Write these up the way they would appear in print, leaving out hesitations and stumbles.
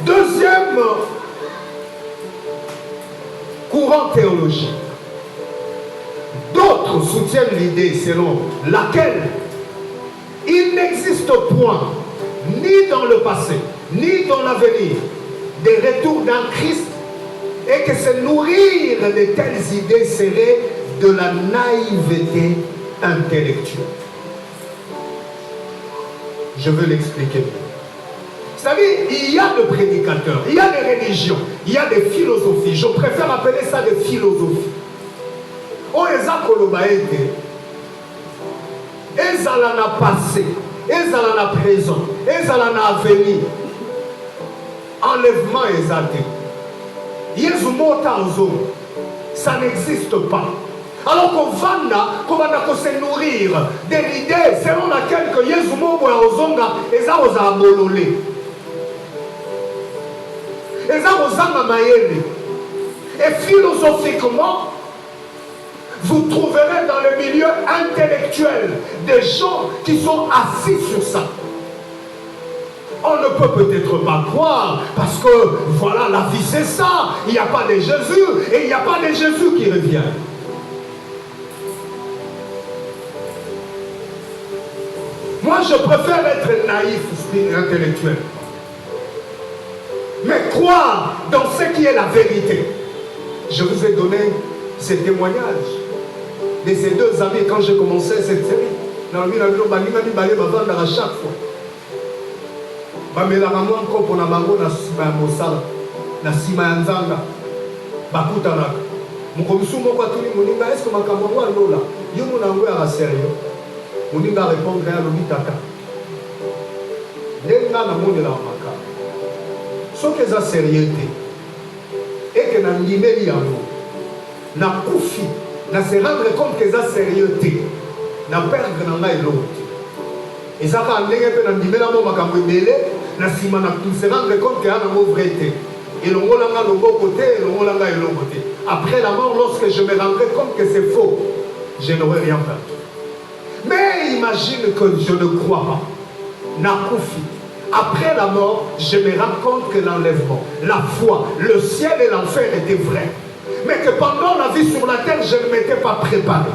Deuxième courant théologique. D'autres soutiennent l'idée selon laquelle il n'existe point, ni dans le passé, ni dans l'avenir, des retours d'un Christ, et que se nourrir de telles idées serait de la naïveté intellectuelle. Je veux l'expliquer. Vous savez, il y a des prédicateurs, il y a des religions, il y a des philosophies. Je préfère appeler ça des philosophies. Oh, ezala na passé, ezala na présent, ezala na avenir. Enlèvement exalté. Ça n'existe pas. Alors qu'on va se nourrir de l'idée selon laquelle que Yesu Mobo et Ozonga eza oza bololé. Eza ozanga mayele. Et philosophiquement, vous trouverez dans le milieu intellectuel des gens qui sont assis sur ça. On ne peut peut-être pas croire parce que voilà, la vie c'est ça. Il n'y a pas de Jésus et il n'y a pas de Jésus qui revient. Moi je préfère être naïf et intellectuel. Mais croire dans ce qui est la vérité. Je vous ai donné ces témoignages de ces deux amis quand j'ai commencé cette série. Dans le à chaque fois. Bamela mwa nkopo na bango na sima ya mosala na sima ya nzanga bakutanaka mokomisu moko atuni moninga est-ce que makambo yango alola yo mona yango ya sérieux moninga répondre ya lobi tata ndenge nga namondela makambo soki eza sérieux te eke na ndimeli yango na kufi na se rendre compte que eza sérieux te na perdre na ngai eloko te ezaka ndenge mpe na ndimela mo makambo ebele na sima na se rendre compte que ya nango vrai te elongolanga loboko te elongolanga eloko te. Après la mort, lorsque je me rendrai compte que c'est faux, je n'aurai rien perdu. Mais imagine que je ne crois pas. Nakufi. Après la mort, je me rends compte que l'enlèvement, la foi, le ciel et l'enfer étaient vrais. Mais que pendant la vie sur la terre, je ne m'étais pas préparé.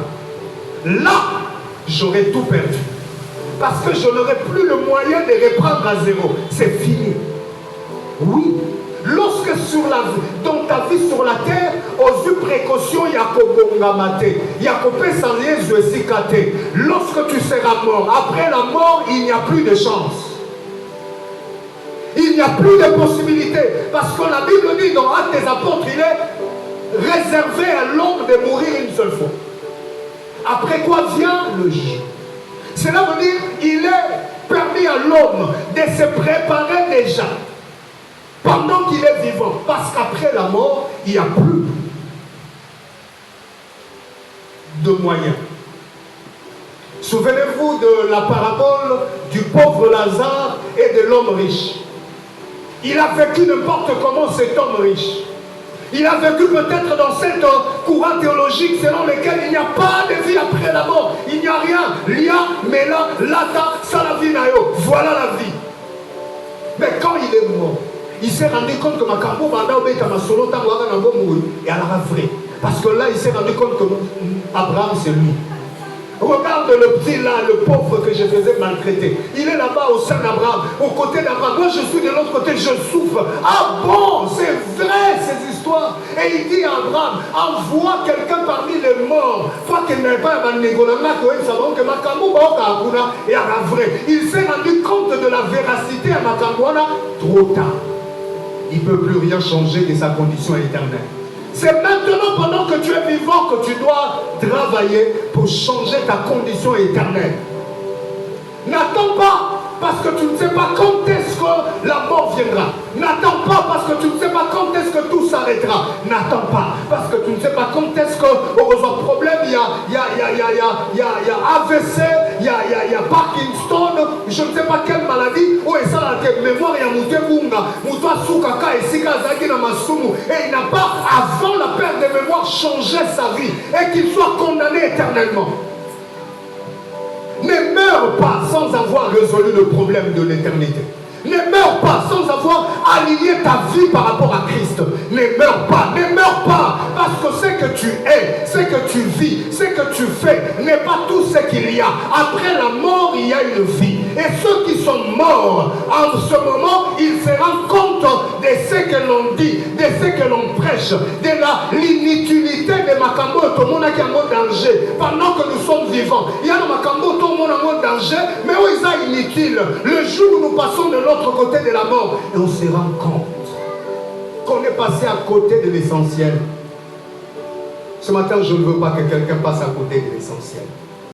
Là, j'aurais tout perdu. Parce que je n'aurais plus le moyen de reprendre à zéro. C'est fini. Oui. Lorsque dans ta vie sur la terre, aux précautions, il y a il y a lorsque tu seras mort, après la mort, il n'y a plus de chance. Il n'y a plus de possibilité. Parce que la Bible dit dans Actes des Apôtres, il est réservé à l'homme de mourir une seule fois. Après quoi vient le jugement. Cela veut dire qu'il est permis à l'homme de se préparer déjà. Pendant qu'il est vivant, parce qu'après la mort, il n'y a plus de moyens. Souvenez-vous de la parabole du pauvre Lazare et de l'homme riche. Il a vécu n'importe comment cet homme riche. Il a vécu peut-être dans cette courant théologique selon lequel il n'y a pas de vie après la mort. Il n'y a rien. Lia, mela, lata, salavinayo. Voilà la vie. Mais quand il est mort, il s'est rendu compte que Makambo Banda Obeta Masolo Tangwaga Nambomu est à la vraie. Parce que là, il s'est rendu compte que Abraham, c'est lui. Regarde le petit là, le pauvre que je faisais maltraiter. Il est là-bas au sein d'Abraham, aux côtés d'Abraham. Moi, je suis de l'autre côté, je souffre. Ah bon, c'est vrai ces histoires. Et il dit à Abraham, envoie quelqu'un parmi les morts. Toi qui n'avais pas un négolanga, que Makambo Baoka est à la vraie. Il s'est rendu compte de la véracité à Makamboana trop tard. Il ne peut plus rien changer de sa condition éternelle. C'est maintenant, pendant que tu es vivant, que tu dois travailler pour changer ta condition éternelle. N'attends pas parce que tu ne sais pas quand est-ce que la mort viendra. N'attends pas parce que tu ne sais pas quand est-ce que tout s'arrêtera. N'attends pas parce que tu ne sais pas quand est-ce que, au problème, il y a AVC, il y a Parkinson, je ne sais pas quelle maladie, où est ça la mémoire, il y a Moutembounga, Moutoua Soukaka et Sika Zagina Masumu, et il n'a pas, avant la perte de mémoire, changé sa vie, et qu'il soit condamné éternellement. Ne meurs pas sans avoir résolu le problème de l'éternité. Ne meurs pas sans avoir aligné ta vie par rapport à Christ. Ne meurs pas, parce que ce que tu es, ce que tu vis, ce que tu fais n'est pas tout ce qu'il y a. Après la mort, il y a une vie. Et ceux qui sont morts, en ce moment, ils se rendent compte de ce que l'on dit, de ce que l'on prêche, de l'inutilité de Makambo et tout le monde qui est en mode danger. Pendant que nous sommes vivants, il y a un Makambo, tout le monde en mode danger, mais où ils sont inutiles. Le jour où nous passons de l'autre côté de la mort, et on se rend compte qu'on est passé à côté de l'essentiel. Ce matin, je ne veux pas que quelqu'un passe à côté de l'essentiel.